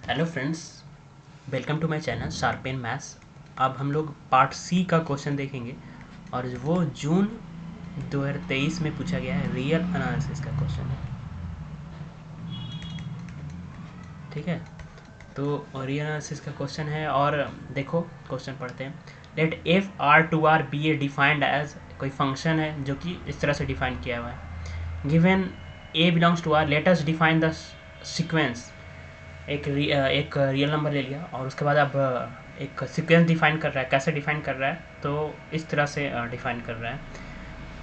Hello friends, welcome to my channel sharpen maths. अब हम लोग पार्ट सी का क्वेश्चन देखेंगे और वो जून 2023 में पूछा गया है, रियल एनालिसिस का क्वेश्चन है। ठीक है, तो रियल एनालिसिस का क्वेश्चन है और देखो क्वेश्चन पढ़ते हैं। Let F R to R be a defined as, कोई फंक्शन है जो कि इस तरह से डिफाइन किया हुआ है। Given A belongs to R, let us define the sequence. एक रियल नंबर ले लिया और उसके बाद अब एक सीक्वेंस डिफाइन कर रहा है। कैसे डिफाइन कर रहा है? तो इस तरह से डिफाइन कर रहा है।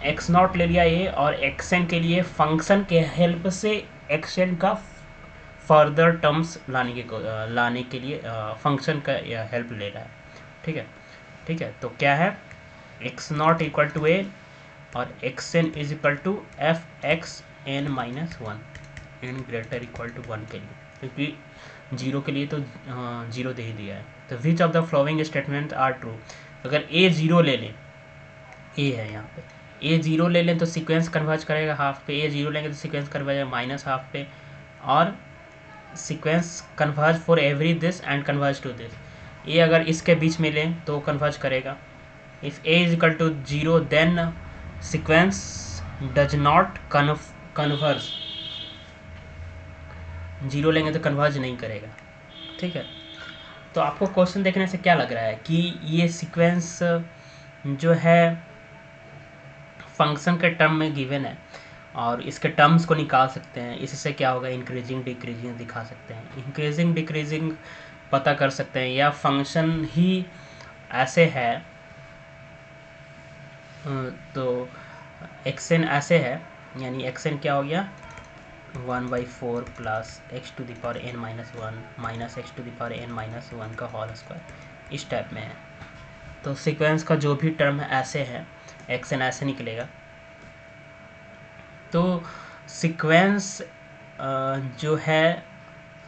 एक्स नॉट ले लिया ये और एक्स एन के लिए फंक्शन के हेल्प से एक्स एन का फर्दर टर्म्स लाने के लिए फंक्शन का हेल्प ले रहा है। ठीक है, ठीक है। तो क्या है, X not equal to A और X N is equal to F X N minus one, N greater equal to one के लिए, क्योंकि जीरो के लिए तो जीरो दे ही दिया है। तो which of the following statement are true. अगर ए जीरो ले लें, ए है यहाँ पे, ए जीरो ले लें तो सीक्वेंस कन्वर्ज करेगा हाफ पे, ए जीरो लेंगे तो सीक्वेंस कन्वर्ज माइनस हाफ पे, और sequence converge for every this and converge to this. A अगर इसके बीच में लें तो कन्वर्ज करेगा। If A is equal to zero then sequence does not converge, zero लेंगे तो कन्वर्ज नहीं करेगा। ठीक है, तो आपको क्वेश्चन देखने से क्या लग रहा है कि ये सीक्वेंस जो है फंक्शन के टर्म में गिवन है और इसके टर्म्स को निकाल सकते हैं। इससे क्या होगा, इंक्रीजिंग डिक्रीजिंग दिखा सकते हैं, इंक्रीजिंग डिक्रीजिंग पता कर सकते हैं, या फंक्शन ही ऐसे है तो एक्स एन ऐसे है, यानी एक्स एन क्या हो गया, 1/4 plus X to the power N minus one minus X to the power N minus one का होल स्क्वायर, इस टाइप में है। तो सीक्वेंस का जो भी टर्म है ऐसे है, एक्स एन ऐसे निकलेगा। तो सीक्वेंस जो है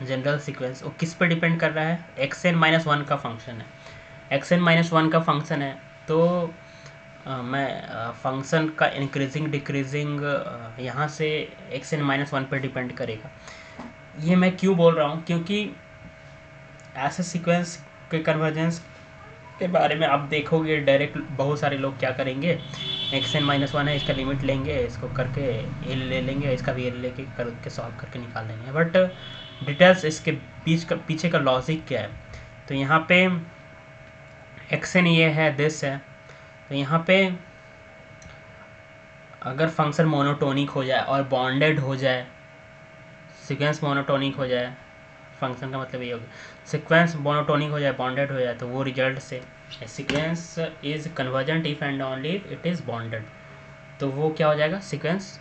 जनरल सीक्वेंस, वो किस पर डिपेंड कर रहा है, एक्स एन माइनस वन का फंक्शन है, एक्स एन माइनस वन का फंक्शन है। तो मैं फंक्शन का इंक्रीजिंग डिक्रीजिंग यहाँ से एक्स एन माइनस वन पर डिपेंड करेगा। ये मैं क्यों बोल रहा हूँ, क्योंकि ऐसे सीक्वेंस के कन्वर्जेंस के बारे में आप देखोगे डायरेक्ट बहुत सारे लोग क्या करेंगे, एक्स एन माइनस वन है, इसका लिमिट लेंगे, इसको करके एल ले लेंगे, इसका भी एल लेके करके सॉल्व करके निकाल देंगे। बट डिटेल्स इसके बीच का पीछे का लॉजिक क्या है, तो यहाँ पे एक्स एन ये है, दिस है, तो यहाँ पे अगर फंक्शन मोनोटोनिक हो जाए और बॉन्डेड हो जाए, सीक्वेंस मोनोटोनिक हो जाए, फंक्शन का मतलब ये होगा, सीक्वेंस मोनोटोनिक हो जाए बॉन्डेड हो जाए, तो वो रिजल्ट से sequence is convergent if and only if it is bonded, तो वो क्या हो जाएगा, सीक्वेंस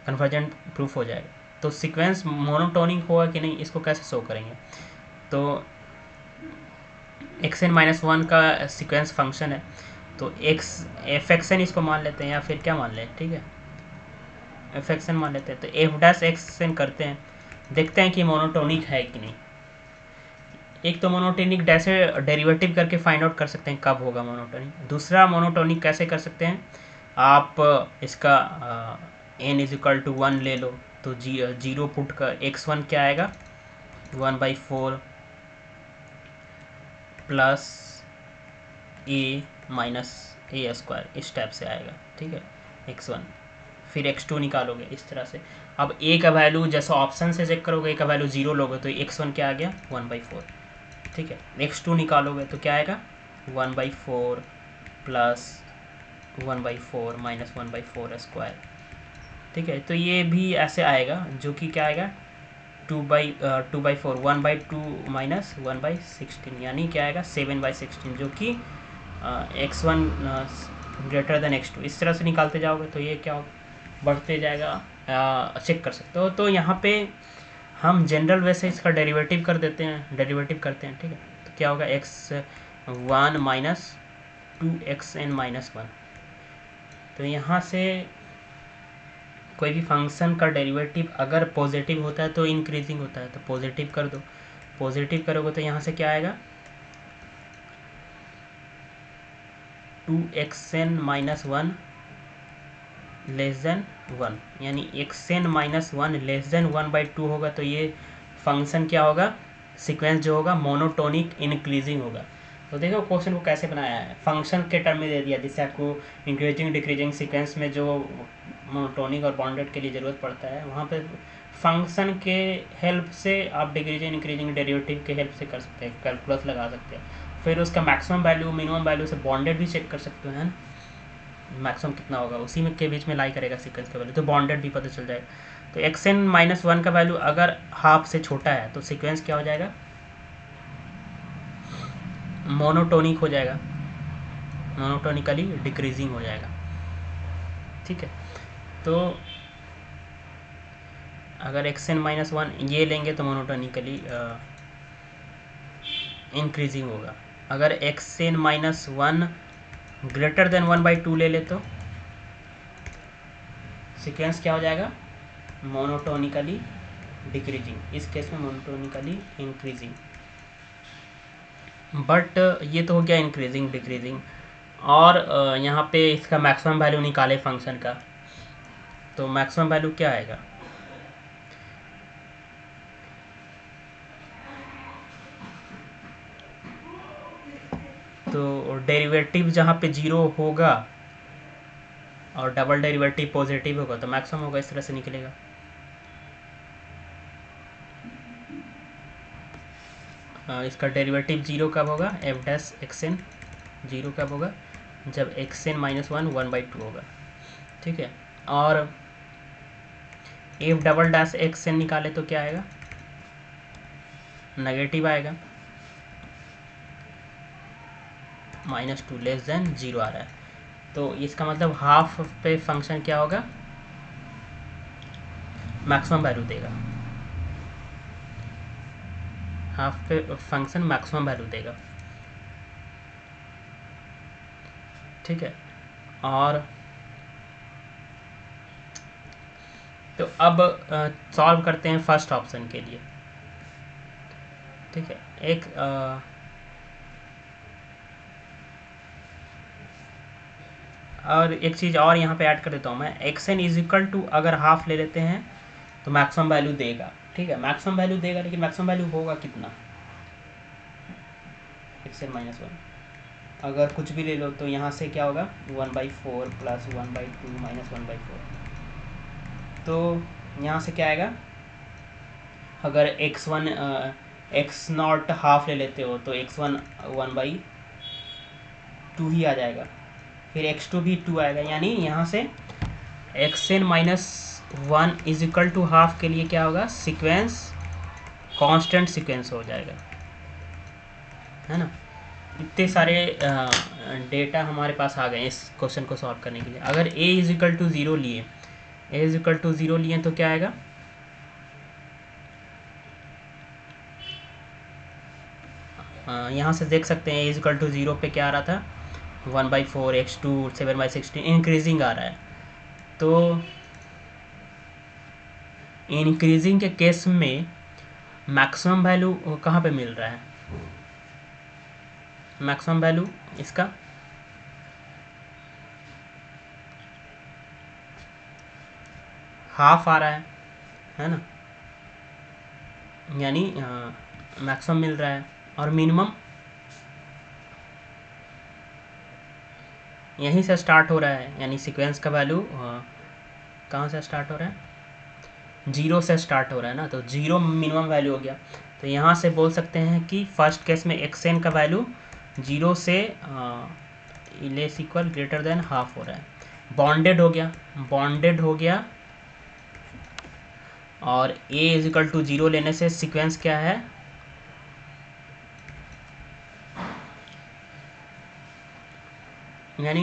कन्वर्जेंट प्रूफ हो जाएगा। तो सीक्वेंस मोनोटोनिक होगा कि नहीं, इसको कैसे शो करेंगे, तो एक्स एन माइनस वन का सीक्वेंस फंक्शन है, तो एक्स एफ एक्स एन इसको मान लेते हैं, या फिर क्या मान लें, ठीक है, एफ एक्स एन मान लेते हैं। तो एफ डैश एक्स एन करते हैं, देखते हैं कि मोनोटोनिक है कि नहीं। एक तो मोनोटोनिक कैसे डेरिवेटिव करके फाइंड आउट कर सकते हैं कब होगा मोनोटोनिक। दूसरा मोनोटोनिक कैसे कर सकते हैं, आप इसका N is equal to one ले लो, तो जीरो पुट का एक्स वन क्या आएगा, 1/4 plus A minus A square, इस टाइप से आएगा। ठीक है, एक्स वन, फिर एक्स टू निकालोगे इस तरह से। अब ए का वैल्यू जैसा ऑप्शन से चेक करोगे, ए का वैल्यू जीरो लोगे तो एक्स वन क्या आ गया, 1/4। ठीक है, एक्स टू निकालोगे तो क्या आएगा, 1/4 प्लस 1/4 माइनस 1/4 स्क्वायर। ठीक है, तो ये भी ऐसे आएगा, जो कि क्या आएगा, 2/4 1/2 माइनस 1/16, यानी क्या आएगा 7/16, जो कि X one greater than X two. इस तरह से निकालते जाओगे तो ये क्या बढ़ते जाएगा, चेक कर सकते हो। तो यहाँ पे हम जनरल वैसे इसका डेरिवेटिव कर देते हैं, डेरिवेटिव करते हैं। ठीक है, तो क्या होगा, x one minus 2xn minus one. तो यहाँ से कोई भी फंक्शन का डेरिवेटिव अगर पॉजिटिव होता है तो इंक्रीजिंग होता है, तो पॉजिटिव कर दो, पॉजिटिव करोगे तो यहाँ से क्या आएगा, 2xn minus one less than one, यानी xn minus one less than 1/2 होगा, तो ये फंक्शन क्या होगा, सीक्वेंस जो होगा मोनोटोनिक इंक्रीजिंग होगा। तो देखो क्वेश्चन को कैसे बनाया है, फंक्शन के टर्म में दे दिया, जिससे आपको इंक्रीजिंग डिक्रीजिंग सीक्वेंस में जो मोनोटोनिक और बाउंडेड के लिए ज़रूरत पड़ता है, वहाँ पे फंक्शन के हेल्प से आप डिक्रीजिंग इंक्रीजिंग डेरिवेटिव के हेल्प से कर सकते हैं, कैलकुलस लगा सकते हैं, फिर उसका मैक्सिमम वैल्यू मिनिमम वैल्यू से बॉन्डेड भी चेक कर सकते हैं ना, मैक्सिमम कितना होगा उसी में के बीच में लाई करेगा सीक्वेंस का वैल्यू, तो बॉन्डेड भी पता चल जाएगा। तो xn-1 का वैल्यू अगर हाफ से छोटा है तो सीक्वेंस क्या हो जाएगा, मोनोटोनिक हो जाएगा, मोनोटोनिकली डिक्रीजिंग हो जाएगा। ठीक है, तो अगर xn-1 ये लेंगे तो मोनोटोनिकली इंक्रीजिंग होगा। अगर xn-1 ग्रेटर देन 1/2 ले ले तो सीक्वेंस क्या हो जाएगा, मोनोटोनिकली डिक्रीजिंग, इस केस में मोनोटोनिकली इंक्रीजिंग। बट ये तो हो गया इंक्रीजिंग डिक्रीजिंग, और यहाँ पे इसका मैक्सिमम वैल्यू निकाले फंक्शन का, तो मैक्सिमम वैल्यू क्या आएगा, तो डेरिवेटिव जहाँ पे जीरो होगा और डबल डेरिवेटिव पॉजिटिव होगा तो मैक्सिमम होगा, इस तरह से निकलेगा। इसका डेरिवेटिव जीरो कब होगा, एफ डैश एक्सएन जीरो कब होगा, जब xn-1 1/2 होगा। ठीक है, और एफ डबल डैश एक्सएन निकाले तो क्या आएगा, नेगेटिव आएगा, -2 लेस देन 0 आ रहा है, तो इसका मतलब हाफ पे फंक्शन क्या होगा, मैक्सिमम वैल्यू देगा, हाफ पे फंक्शन मैक्सिमम वैल्यू देगा। ठीक है, और तो अब सॉल्व करते हैं फर्स्ट ऑप्शन के लिए। ठीक है, एक और एक चीज़ और यहाँ पे ऐड कर देता हूँ मैं, xn इज इक्वल टू अगर हाफ ले लेते हैं तो मैक्सिमम वैल्यू देगा। ठीक है, मैक्सिमम वैल्यू देगा, लेकिन मैक्सिमम वैल्यू होगा कितना, xn-1 अगर कुछ भी ले लो तो यहाँ से क्या होगा, 1/4 प्लस 1/2 माइनस 1/4, तो यहाँ से क्या आएगा, अगर x1 x0 हाफ ले लेते हो तो x1 1/2 ही आ जाएगा, फिर x2 भी 2 आएगा, यानी यहाँ से xn-1 is equal to half के लिए क्या होगा, सीक्वेंस कांस्टेंट सीक्वेंस हो जाएगा, है ना। इतने सारे डेटा हमारे पास आ गए इस क्वेश्चन को सॉल्व करने के लिए। अगर a इज इक्वल टू 0 लिए, a इज इक्वल टू 0 लिए तो क्या आएगा, यहाँ से देख सकते हैं a इज इक्वल टू 0 पे क्या आ रहा था, 1/4 x2 7/16 इंक्रीजिंग आ रहा है। तो इंक्रीजिंग के केस में मैक्सिमम वैल्यू कहाँ पे मिल रहा है, मैक्सिमम वैल्यू इसका हाफ आ रहा है ना, यानी मैक्सिमम मिल रहा है, और मिनिमम यहीं से स्टार्ट हो रहा है, यानी सीक्वेंस का वैल्यू कहाँ से स्टार्ट हो रहा है, 0 से स्टार्ट हो रहा है ना, तो 0 मिनिमम वैल्यू हो गया। तो यहाँ से बोल सकते हैं कि फर्स्ट केस में xn का वैल्यू 0 से less equal greater than half हो रहा है, बॉन्डेड हो गया, बॉन्डेड हो गया, और a इज इक्वल टू 0 लेने से सीक्वेंस क्या है, यानी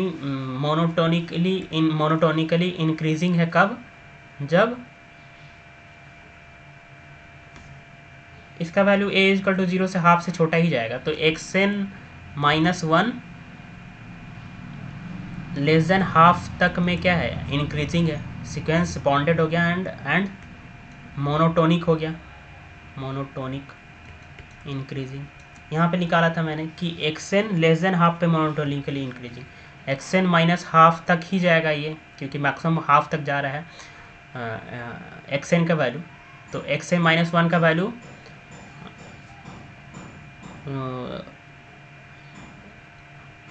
मोनोटोनिकली इंक्रीजिंग है कब, जब इसका value a is equal to 0 से हाफ से छोटा ही जाएगा, तो xn-1 लेस देन हाफ तक में क्या है, इंक्रीजिंग है, सीक्वेंस बॉन्डेड हो गया एंड मोनोटोनिक हो गया, मोनोटोनिक इंक्रीजिंग। यहाँ पे निकाला था मैंने कि xn लेस देन हाफ पे monotonically increasing, xn minus half तक ही जाएगा ये, क्योंकि मैक्सिमम हाफ तक जा रहा है xn का वैल्यू, तो xn-1 का वैल्यू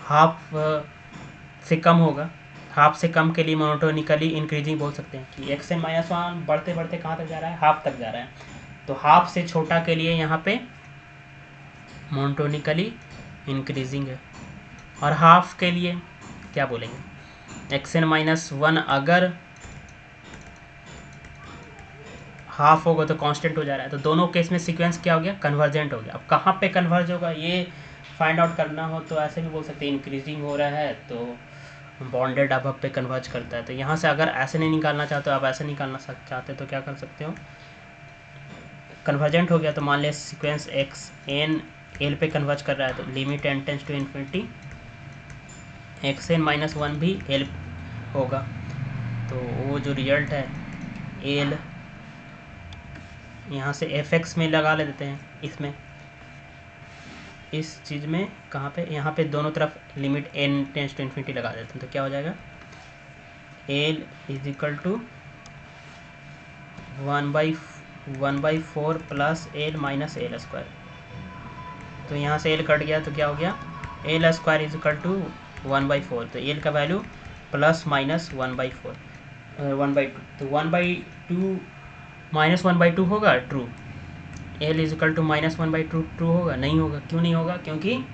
हाफ से कम होगा, हाफ से कम के लिए मोनोटोनिकली इंक्रीजिंग बोल सकते हैं कि एक्स एन माइनस वन बढ़ते बढ़ते कहाँ तक जा रहा है, हाफ तक जा रहा है। तो हाफ से छोटा के लिए यहाँ पे मोनोटोनिकली इंक्रीजिंग है। और हाफ के लिए क्या बोलेंगे, एक्स एन माइनस वन अगर हाफ होगा तो कांस्टेंट हो जा रहा है। तो दोनों केस में सीक्वेंस क्या हो गया, कन्वर्जेंट हो गया। अब कहाँ पे कन्वर्ज होगा ये फाइंड आउट करना हो तो ऐसे भी बोल सकते हैं, इंक्रीजिंग हो रहा है तो बॉन्डेड अब पे कन्वर्ज करता है। तो यहाँ से अगर ऐसे नहीं निकालना चाहते हो, आप ऐसे निकालना चाहते हो तो क्या कर सकते हो, कन्वर्जेंट हो गया तो मान लिया सीक्वेंस एक्स एन एल पे कन्वर्ज कर रहा है तो limit n tends to infinity x N minus one भी एल होगा। तो वो जो रिजल्ट है एल यहाँ से एफ एक्स में लगा लेते हैं, इसमें इस चीज़ में कहाँ पे, यहाँ पे दोनों तरफ limit n tends to infinity लगा देते हैं। तो क्या हो जाएगा, l is equal to 1/4 plus l minus l square. तो यहाँ से एल कट गया तो क्या हो गया, l square is equal to 1/4। तो एल का वैल्यू प्लस माइनस 1/4 1/2। तो 1/2 माइनस 1/2 होगा true, l is equal to minus 1/2 true होगा, नहीं होगा। क्यों नहीं होगा, क्योंकि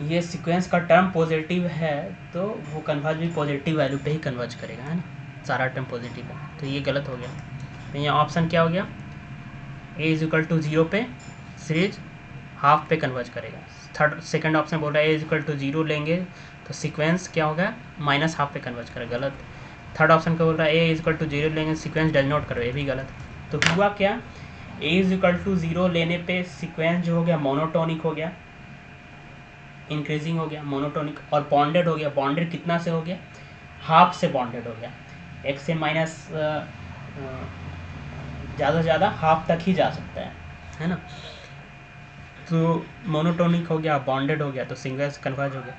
ये सीक्वेंस का टर्म पॉजिटिव है तो वो कन्वर्ज भी पॉजिटिव वैल्यू पे ही कन्वर्ज करेगा, है ना, सारा टर्म पॉजिटिव है। तो ये गलत हो गया। तो यहाँ ऑप्शन क्या हो गया, ए इज इक्वल टू 0 पे सीरीज हाफ पे कन्वर्ज करेगा। सेकंड ऑप्शन बोल रहा है ए इज इक्वल टू 0 लेंगे तो सीक्वेंस क्या होगा, माइनस हाफ पे कन्वर्ज करेगा, गलत। थर्ड ऑप्शन का बोल रहा है ए इज इक्वल टू 0 लेंगे सीक्वेंस डज नॉट करो, ये भी गलत। तो हुआ क्या, ए इज इक्वल टू 0 लेने पे सीक्वेंस जो हो गया मोनोटोनिक हो गया, इंक्रीजिंग हो गया मोनोटोनिक, और बॉन्डेड हो गया। बॉन्डेड कितना से हो गया, हाफ से बॉन्डेड हो गया। एक्स से माइनस ज़्यादा से ज़्यादा हाफ तक ही जा सकता है ना। तो मोनोटोनिक हो गया, बॉन्डेड हो गया, तो सिंगल्स कन्वर्ज हो गया,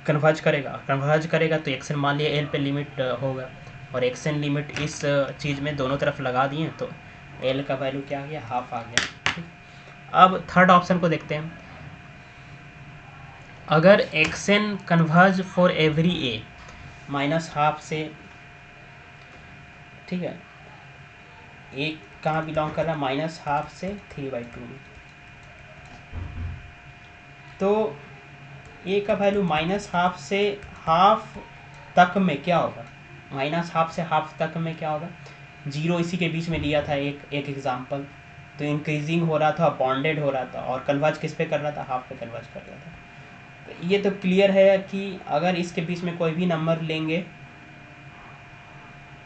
कन्वर्ज करेगा तो एक्सन मान लिया एल पे लिमिट होगा, और एक्सन लिमिट इस चीज़ में दोनों तरफ लगा दिए तो एल का वैल्यू क्या आ गया, हाफ आ गया। ठीक, अब थर्ड ऑप्शन को देखते हैं। अगर action converge for every A minus half से, ठीक है, ए कहाँ बिलोंग कर रहा है, माइनस हाफ से 3/2 में। तो ए का वैल्यू माइनस हाफ से हाफ तक में क्या होगा, माइनस हाफ से हाफ तक में क्या होगा, 0 इसी के बीच में लिया था एक एग्जांपल। तो इंक्रीजिंग हो रहा था, बॉन्डेड हो रहा था, और कन्वर्ज किस पे कर रहा था, हाफ पे कन्वर्ज कर रहा था। तो ये तो क्लियर है कि अगर इसके बीच में कोई भी नंबर लेंगे,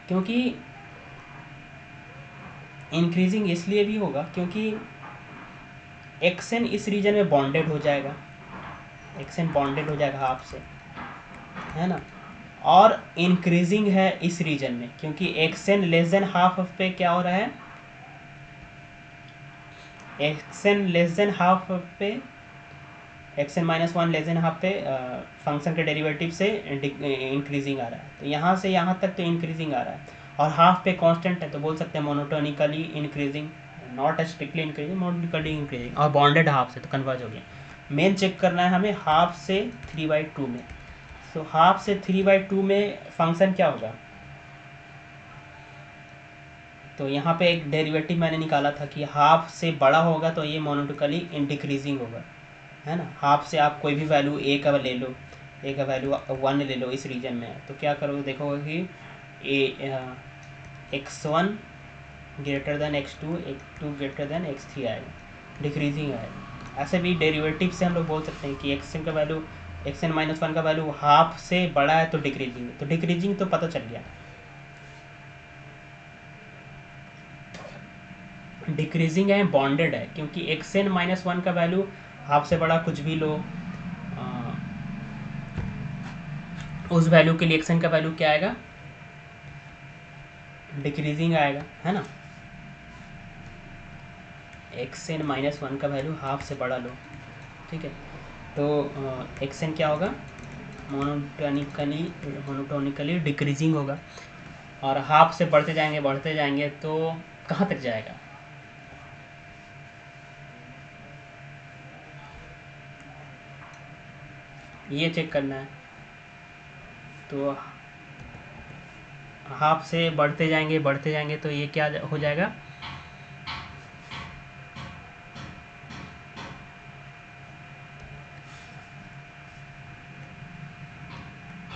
क्योंकि इंक्रीजिंग इसलिए भी होगा क्योंकि एक्सन इस रीजन में बॉन्डेड हो जाएगा, एक्सन बॉन्डेड हो जाएगा हाफ से, है ना, और इंक्रीजिंग है इस रीजन में क्योंकि एक्सन लेस देन हाफ पे क्या हो रहा है, एक्सन लेस देन हाफ पे, action minus 1 less than half पे फंक्शन के डेरिवेटिव से इंक्रीजिंग आ रहा है। तो यहाँ से यहाँ तक तो इंक्रीजिंग आ रहा है, और हाफ पे कांस्टेंट है तो बोल सकते हैं monotonically increasing, not strictly increasing, monotonically increasing, और बॉन्डेड हाफ से तो कन्वर्ज हो गया। मेन चेक करना है हमें हाफ से 3/2 में। तो हाफ से 3/2 में फंक्शन क्या होगा, तो यहाँ पे एक डेरिवेटिव मैंने निकाला था कि हाफ से बड़ा होगा तो ये मोनोटोनिकली इंक्रीजिंग होगा, है ना। हाफ से आप कोई भी वैल्यू ए का ले लो, ए का वैल्यू 1 ले लो, इस रीजन में तो क्या करोगे, देखोगे कि x1 greater than x2, x2 greater than x3 आएगा, डिक्रीजिंग आएगा। ऐसे भी डेरिवेटिव से हम लोग बोल सकते हैं कि एक्सन का वैल्यू, एक्सन माइनस 1 का वैल्यू हाफ से बड़ा है तो डिक्रीजिंग, तो डिक्रीजिंग तो पता चल गया, डिक्रीजिंग है, बॉन्डेड है, क्योंकि एक्सन माइनस 1 का वैल्यू हाफ से बड़ा कुछ भी लो, उस वैल्यू के लिए एक्सन का वैल्यू क्या आएगा, डिक्रीजिंग आएगा, है ना। एक्सन माइनस 1 का वैल्यू हाफ से बड़ा लो, ठीक है, तो एक्सन क्या होगा, मोनोटोनिकली डिक्रीजिंग होगा, और हाफ से बढ़ते जाएंगे तो कहाँ तक जाएगा, ये चेक करना है। तो हाफ से बढ़ते जाएंगे तो ये क्या हो जाएगा,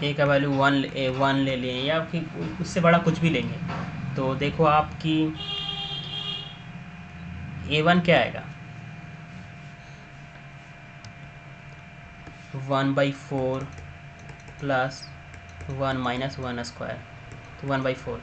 ए का वैल्यू 1 ले लें या फिर उससे बड़ा कुछ भी लेंगे। तो देखो आपकी A1 क्या आएगा, 1/4 प्लस 1 माइनस 1 स्क्वायर, तो 1/4।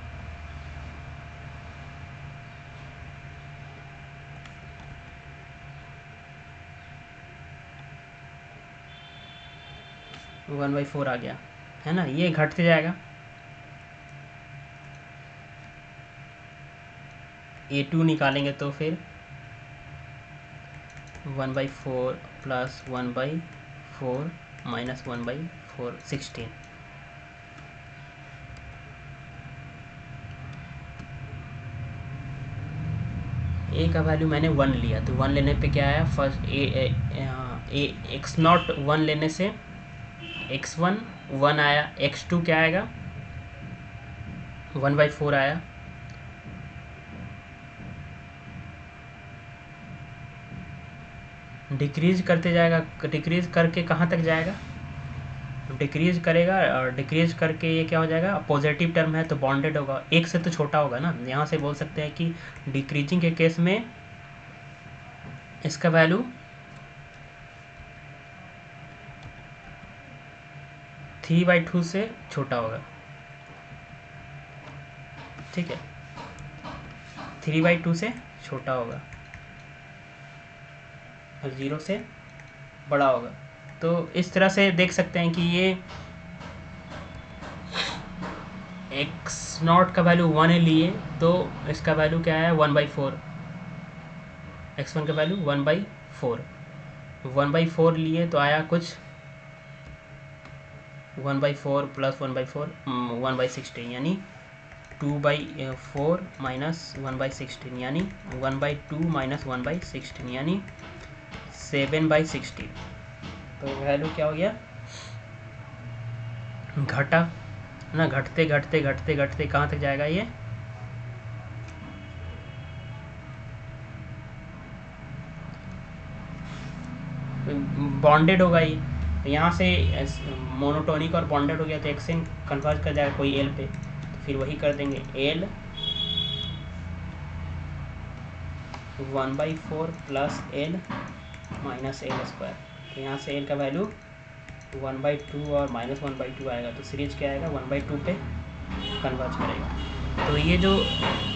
तो 1/4 आ गया है ना, ये घटते जाएगा। A2 निकालेंगे तो फिर 1/4 प्लस 1/4 माइनस 1/4 16। ए का वैल्यू मैंने 1 लिया, तो 1 लेने पे क्या आया, फर्स्ट ए x0 1 लेने से x1 1 आया, x2 क्या आएगा 1/4 आया, डिक्रीज करते जाएगा, डिक्रीज करके कहाँ तक जाएगा, डिक्रीज करेगा और डिक्रीज करके ये क्या हो जाएगा, पॉजिटिव टर्म है तो बॉन्डेड होगा, एक से तो छोटा होगा ना। यहाँ से बोल सकते हैं कि डिक्रीजिंग के केस में इसका वैल्यू 3/2 से छोटा होगा, ठीक है, 3/2 से छोटा होगा और 0 से बड़ा होगा। तो इस तरह से देख सकते हैं कि ये x0 का वैल्यू 1 लिए तो इसका वैल्यू क्या है 1/4, x1 का वैल्यू 1/4, 1/4 लिए तो आया कुछ 1/4 प्लस 1/4 1/16, यानी 2/4 माइनस 1/16, यानी 1/2 माइनस 1/16, यानी 7/16। तो वैल्यू क्या हो गया, घटा ना, घटते घटते घटते घटते कहाँ तक जाएगा, ये बॉन्डेड होगा। ये तो यहाँ से मोनोटोनिक और बॉन्डेड हो गया तो एक्स इन कन्वर्ट कर जाएगा कोई एल पे, तो फिर वही कर देंगे L 1/4 plus l minus l square. तो यहाँ से एल का वैल्यू 1/2 और माइनस 1/2 आएगा, तो सीरीज क्या आएगा 1/2 पे कन्वर्ट करेगा। तो ये जो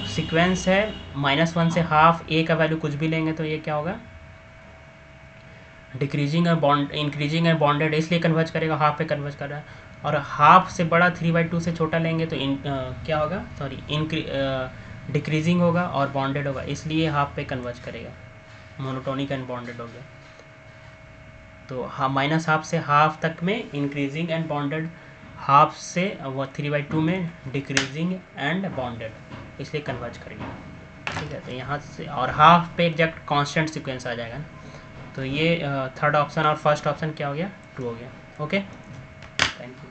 सीक्वेंस है -1 से हाफ ए का वैल्यू कुछ भी लेंगे तो ये क्या होगा, डिक्रीजिंग है, बॉन्ड इंक्रीजिंग है, बॉन्डेड, इसलिए कन्वर्ज करेगा, हाफ पे कन्वर्ज कर रहा है। और हाफ से बड़ा 3/2 से छोटा लेंगे तो क्या होगा, सॉरी डिक्रीजिंग होगा और बॉन्डेड होगा, इसलिए हाफ पे कन्वर्ज करेगा, मोनोटोनिक एंड बॉन्डेड हो गया। तो -हाफ से हाफ तक में इंक्रीजिंग एंड बॉन्डेड, हाफ से 3/2 में डिक्रीजिंग एंड बॉन्डेड, इसलिए कन्वर्ज करेगा, ठीक है। तो यहाँ से और हाफ पे एग्जैक्ट कांस्टेंट सीक्वेंस आ जाएगा ना। तो ये थर्ड ऑप्शन और फर्स्ट ऑप्शन क्या हो गया, 2 हो गया। Okay, thank you.